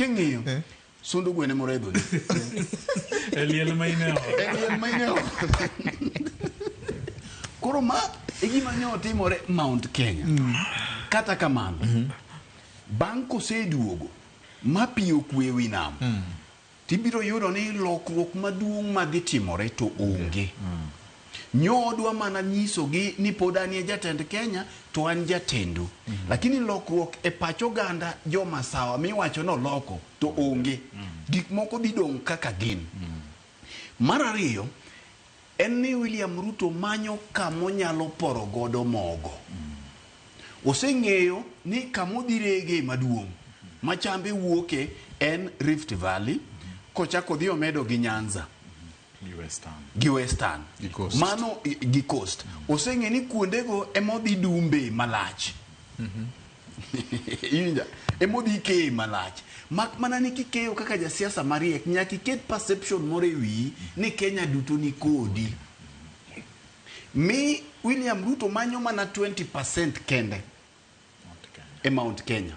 King'eyo Sundu gwene moredho Eliel maineo Koro ma gima ne otimore Mount Kenya. Kata kamano bang' koseduogo ma pi okwe wi nam tibiro yudo ni lokruok maduong' madhi timore to onge. Nyodwa mana nyisogi ni pod anie jatend Kenya to an jatendu. Lakini lokruok e pacho ganda joma sawa miwacho no loko to onge. Gik moko dhi dong' kaka gin. Mar ariyo en ni William Ruto manyo kamonyalo poro godo mogo. Oseng'eyo ni kamodhirege maduong' machambe wuoke en Rift Valley kochako dhi omedo gi Nyanza gi Western mano gi Coast. Oseng'e ni kuondego emodhi dumbe malach emodhi kee malach. Mak mana ni kikeyo kaka jasiasa mariek nyaka iket perception moro ewi ni Kenya duto ni kodi. Mi William Ruto manyo mana 20% kende e Mount Kenya.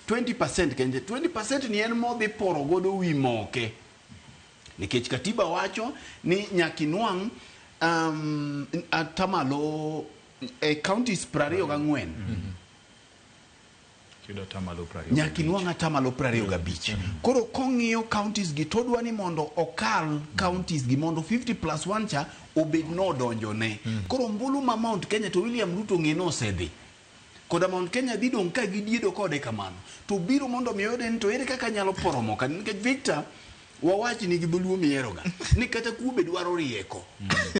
20% kende. 20% ni en modhi poro godo wi moke. Nikech katiba wacho ni nyakinwang' atamalo counties 24 nyakinwang' atamalo 25. Koro kong'iyo counties gi todwa ni mondo okal counties gi mondo 50+1 cha obed no donjone. Koro mbulu ma Mount Kenya to William Ruto ng'eno osedhi. Koda Mount Kenya dhi dong' ka gidiedo kode kamano. To biro mondo miyode ni to ere kaka nyalo poromoka. Nikech Victor wawach ni gi dholuo mieroga ni kata kube dwaro rieko